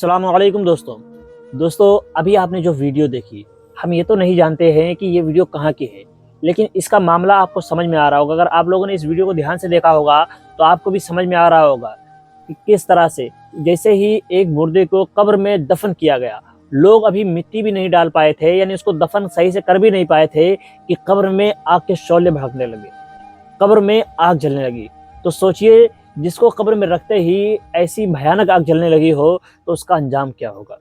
السلام علیکم دوستوں ابھی آپ نے جو ویڈیو دیکھی، ہم یہ تو نہیں جانتے ہیں کہ یہ ویڈیو کہاں کی ہے، لیکن اس کا معاملہ آپ کو سمجھ میں آ رہا ہوگا۔ اگر آپ لوگوں نے اس ویڈیو کو دھیان سے دیکھا ہوگا تو آپ کو بھی سمجھ میں آ رہا ہوگا کہ کس طرح سے جیسے ہی ایک مردے کو قبر میں دفن کیا گیا، لوگ ابھی مٹی بھی نہیں ڈال پائے تھے، یعنی اس کو دفن صحیح سے کر بھی نہیں پائے تھے کہ قبر میں آگ کے شعلے بھڑکنے لگے، قبر میں آگ جلنے لگی۔ تو سوچئے، جس کو قبر میں رکھتے ہی ایسی بھیانک آگ جلنے لگی ہو تو اس کا انجام کیا ہوگا۔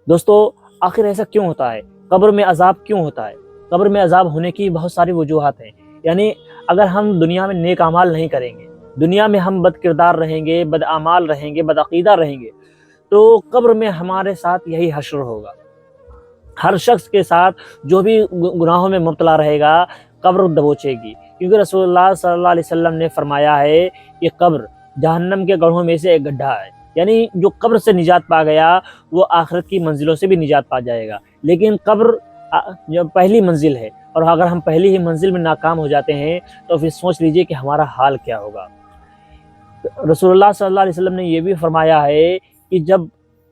دوستو، آخر ایسا کیوں ہوتا ہے؟ قبر میں عذاب کیوں ہوتا ہے؟ قبر میں عذاب ہونے کی بہت ساری وجوہات ہیں۔ یعنی اگر ہم دنیا میں نیک اعمال نہیں کریں گے، دنیا میں ہم بد کردار رہیں گے، بد اعمال رہیں گے، بد عقیدہ رہیں گے، تو قبر میں ہمارے ساتھ یہی حشر ہوگا۔ ہر شخص کے ساتھ جو بھی گناہوں میں مبتلا رہے گا، قبر دبوچے گی، کیونکہ رسول اللہ صلی اللہ علیہ وسلم نے فرمایا ہے کہ قبر جہنم کے گڑھوں میں سے ایک گڈھا ہے۔ یعنی جو قبر سے نجات پا گیا وہ آخرت کی منزلوں سے بھی نجات پا جائے گا، لیکن قبر جو پہلی منزل ہے، اور اگر ہم پہلی ہی منزل میں ناکام ہو جاتے ہیں تو پھر سوچ لیجئے کہ ہمارا حال کیا ہوگا۔ رسول اللہ صلی اللہ علیہ وسلم نے یہ بھی فرمایا ہے کہ جب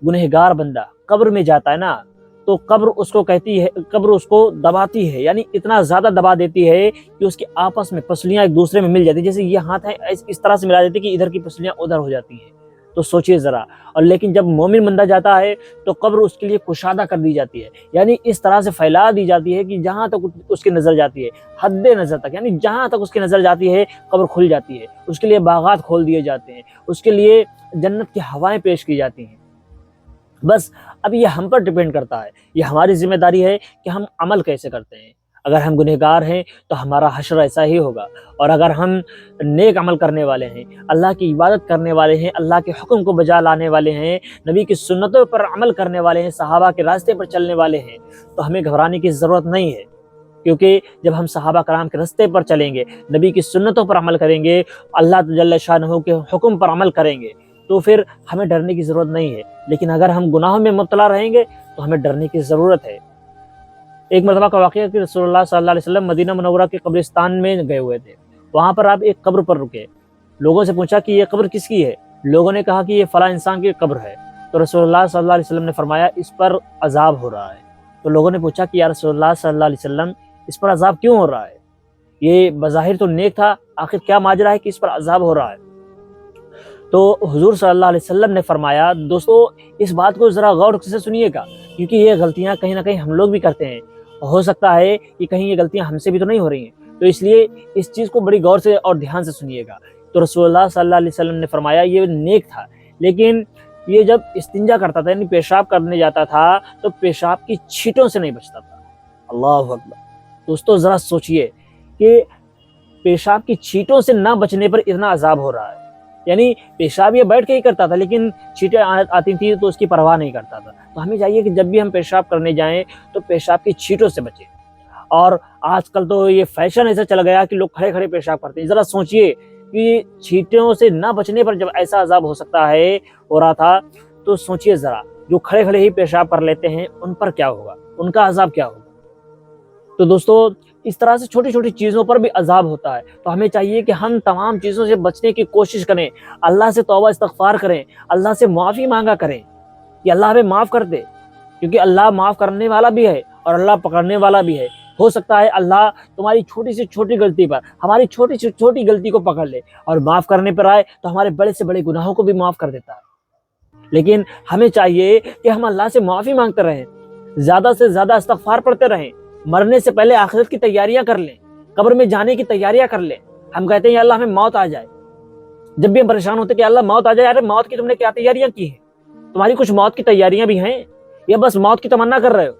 گنہگار بندہ قبر میں جاتا ہے نا، تو قبر اس کو کہتی ہے، قبر اس کو دباتی ہے، یعنی اتنا زیادہ دبا دیتی ہے کہ اس کے آپس میں پسلیاں ایک دوسرے میں مل جاتی ہیں، جیسے یہ ہاتھ ہے اس طرح سے ملا دیتی ہے کہ ادھر کی پسلیاں ادھر ہو جاتی ہیں۔ تو سوچئے ذرا۔ اور لیکن جب مومن بندہ جاتا ہے تو قبر اس کے لیے کشادہ کر دی جاتی ہے، یعنی اس طرح سے پھیلا دی جاتی ہے کہ جہاں تک اس کی نظر جاتی ہے، حد نظر تک، یعنی جہاں تک اس کی نظر جاتی ہے قبر کھل جاتی ہے، اس کے لیے باغات کھول دیے جاتے ہیں، اس کے لیے جنت کی ہوائیں پیش کی جاتی ہیں۔ بس اب یہ ہم پر ڈیپینڈ کرتا ہے، یہ ہماری ذمہ داری ہے کہ ہم عمل کیسے کرتے ہیں۔ اگر ہم گنہگار ہیں تو ہمارا حشر ایسا ہی ہوگا، اور اگر ہم نیک عمل کرنے والے ہیں، اللہ کی عبادت کرنے والے ہیں، اللہ کے حکم کو بجا لانے والے ہیں، نبی کی سنتوں پر عمل کرنے والے ہیں، صحابہ کے راستے پر چلنے والے ہیں، تو ہمیں گھبرانے کی ضرورت نہیں ہے، کیونکہ جب ہم صحابہ کرام کے راستے پر چلیں گے، نبی کی سنتوں پر عمل کریں گے، اللہ جل شانہ کے حکم پر عمل کریں گے، تو پھر ہمیں ڈرنے کی ضرورت نہیں ہے۔ لیکن اگر ہم گناہوں میں مبتلا رہیں گے تو ہمیں ڈرنے کی ضرورت ہے۔ ایک مرتبہ کا واقعہ کہ رسول اللہ صلی اللہ علیہ وسلم مدینہ منورہ کے قبرستان میں گئے ہوئے تھے، وہاں پر آپ ایک قبر پر رکے، لوگوں سے پوچھا کہ یہ قبر کس کی ہے؟ لوگوں نے کہا کہ یہ فلاں انسان کی قبر ہے۔ تو رسول اللہ صلی اللہ علیہ وسلم نے فرمایا اس پر عذاب ہو رہا ہے۔ تو لوگوں نے پوچھا کہ یا رسول اللہ صلی اللہ علیہ وسلم، اس پر عذاب کیوں ہو رہا ہے؟ یہ بظاہر تو نیک تھا، آخر کیا ماجرا ہے کہ اس پر عذاب ہو رہا ہے؟ تو حضور صلی اللہ علیہ وسلم نے فرمایا، دوستو اس بات کو ذرا غور سے سنیے گا، کیونکہ یہ غلطیاں کہیں نہ کہیں ہم لوگ بھی کرتے ہیں، ہو سکتا ہے کہ کہیں یہ غلطیاں ہم سے بھی تو نہیں ہو رہی ہیں، تو اس لیے اس چیز کو بڑی غور سے اور دھیان سے سنیے گا۔ تو رسول اللہ صلی اللہ علیہ وسلم نے فرمایا یہ نیک تھا، لیکن یہ جب استنجا کرتا تھا، یعنی پیشاب کرنے جاتا تھا، تو پیشاب کی چھینٹوں سے نہیں بچتا تھا۔ اللہ اکبر۔ دوستو ذرا سوچئے کہ پیشاب کی چھینٹوں سے نہ بچنے پر اتنا عذاب ہو رہا ہے، یعنی پیشاب یہ بیٹھ کے ہی کرتا تھا، لیکن چھینٹیں آتی تھی تو اس کی پرواہ نہیں کرتا تھا۔ تو ہمیں چاہیے کہ جب بھی ہم پیشاب کرنے جائیں تو پیشاب کی چھینٹوں سے بچیں۔ اور آج کل تو یہ فیشن ایسا چل گیا کہ لوگ کھڑے کھڑے پیشاب کرتے ہیں۔ ذرا سوچئے کہ چھینٹوں سے نہ بچنے پر جب ایسا عذاب ہو سکتا ہے، ہو رہا تھا، تو سوچئے ذرا جو کھڑے کھڑے ہی پیشاب کر لیتے ہیں ان پر کیا ہوگا، ان کا عذاب کیا ہوگا۔ تو دوستو اس طرح سے چھوٹی چھوٹی چیزوں پر بھی عذاب ہوتا ہے، تو ہمیں چاہیے کہ ہم تمام چیزوں سے بچنے کی کوشش کریں، اللہ سے توبہ استغفار کریں، اللہ سے معافی مانگا کریں کہ اللہ ہمیں معاف کر دے، کیونکہ اللہ معاف کرنے والا بھی ہے اور اللہ پکڑنے والا بھی ہے۔ ہو سکتا ہے اللہ تمہاری چھوٹی سے چھوٹی غلطی پر ہماری چھوٹی سے چھوٹی غلطی کو پکڑ لے اور معاف کرنے پر آئے تو ہمارے بڑے سے بڑے گناہوں کو بھی معاف کر دیتا ہے۔ لیکن ہمیں چاہیے کہ ہم اللہ سے معافی مانگتے رہیں، زیادہ سے زیادہ استغفار پڑھتے رہیں، مرنے سے پہلے آخرت کی تیاریاں کر لیں، قبر میں جانے کی تیاریاں کر لیں۔ ہم کہتے ہیں یا اللہ ہمیں موت آ جائے، جب بھی ہم پریشان ہوتے ہیں کہ اللہ موت آ جائے، ارے موت کی تم نے کیا تیاریاں کی ہیں؟ تمہاری کچھ موت کی تیاریاں بھی ہیں یا بس موت کی تمنا کر رہے ہو؟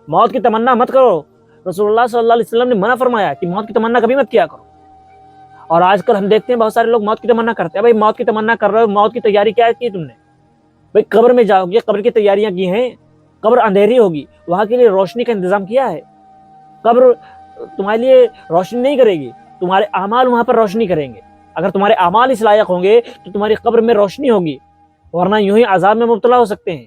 موت کی تمنا مت کرو، رسول اللہ صلی اللہ علیہ وسلم نے منع فرمایا کہ موت کی تمنا کبھی مت کیا کرو۔ اور آج کل ہم دیکھتے ہیں بہت سارے لوگ موت کی تمنا کرتے ہیں۔ بھائی موت کی تمنا کر رہے ہو، موت کی تیاری کیا کی تم نے؟ بھائی قبر میں جاؤ گے، قبر کی تیاریاں کی ہیں، قبر اندھیری ہوگی، وہاں کے لیے روشنی کا انتظام کیا ہے؟ قبر تمہارے لیے روشنی نہیں کرے گی، تمہارے اعمال وہاں پر روشنی کریں گے۔ اگر تمہارے اعمال اس لائق ہوں گے تو تمہاری قبر میں روشنی ہوگی، ورنہ یوں ہی عذاب میں مبتلا ہو سکتے ہیں۔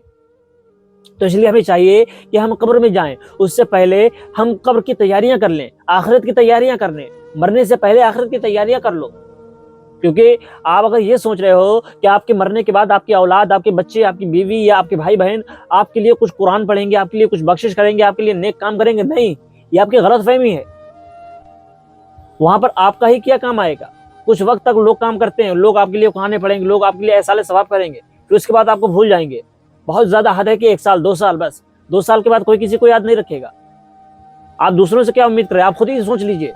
تو اس لیے ہمیں چاہیے کہ ہم قبر میں جائیں، اس سے پہلے ہم قبر کی تیاریاں کر لیں، آخرت کی تیاریاں کر لیں، مرنے سے پہلے آخرت کی تیاریاں کر لو۔ کیونکہ آپ اگر یہ سوچ رہے ہو کہ آپ کے مرنے کے بعد آپ کی اولاد، آپ کے بچے، آپ کی بیوی یا آپ کے بھائی بہن آپ کے لیے کچھ قرآن پڑھیں گے، آپ کے لیے کچھ بخشش کریں گے، آپ کے لیے نیک کام کریں گے، نہیں، یہ آپ کی غلط فہمی ہے۔ وہاں پر آپ کا ہی کیا کام آئے گا؟ کچھ وقت تک لوگ کام کرتے ہیں، لوگ آپ کے لیے قرآن پڑھیں گے، لوگ آپ کے لیے احسان ثواب کریں گے، پھر اس کے بعد آپ کو بھول جائیں گے۔ بہت زیادہ حد ہے کہ 1 سال 2 سال، بس 2 سال کے بعد کوئی کسی کو یاد نہیں رکھے گا۔ آپ دوسروں سے کیا امید کریں؟ آپ خود ہی سوچ لیجئے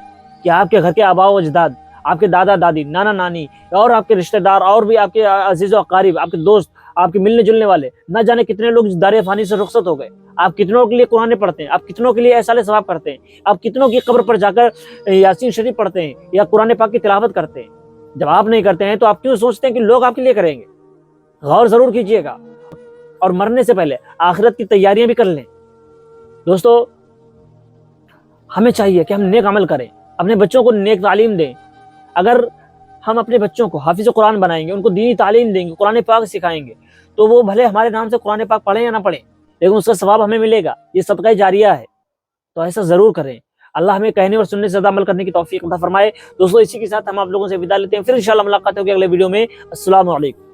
کہ آپ کے گھر کے آباء و اجداد، آپ کے دادا دادی، نانا نانی اور آپ کے رشتہ دار اور بھی آپ کے عزیز و اقارب، آپ کے دوست، آپ کے ملنے جلنے والے، نہ جانے کتنے لوگ دار فانی سے رخصت ہو گئے۔ آپ کتنوں کے لیے قرآن پڑھتے ہیں، آپ کتنوں کے لیے احسان ثواب کرتے ہیں، آپ کتنوں کی قبر پر جا کر یاسین شریف پڑھتے ہیں یا قرآن پاک کی تلاوت کرتے ہیں۔ جب آپ نہیں کرتے ہیں تو آپ کیوں سوچتے ہیں کہ لوگ آپ کے لیے کریں گے؟ غور ضرور کیجئے گا، اور مرنے سے پہلے آخرت کی تیاریاں بھی کر لیں۔ دوستو، ہمیں چاہیے کہ ہم نیک عمل کریں، اپنے بچوں کو نیک تعلیم دیں۔ اگر ہم اپنے بچوں کو حافظ قرآن بنائیں گے، ان کو دینی تعلیم دیں گے، قرآن پاک سکھائیں گے، تو وہ بھلے ہمارے نام سے قرآن پاک پڑھیں یا نہ پڑھیں، لیکن اس کا ثواب ہمیں ملے گا۔ یہ صدقہ جاریہ ہے، تو ایسا ضرور کریں۔ اللہ ہمیں کہنے اور سننے سے زیادہ عمل کرنے کی توفیق عطا فرمائے۔ دوستو، اسی کے ساتھ ہم آپ لوگوں سے وداع لیتے ہیں، پھر انشاءاللہ ملاقات ہوگی اگلے ویڈیو میں۔ السلام علیکم۔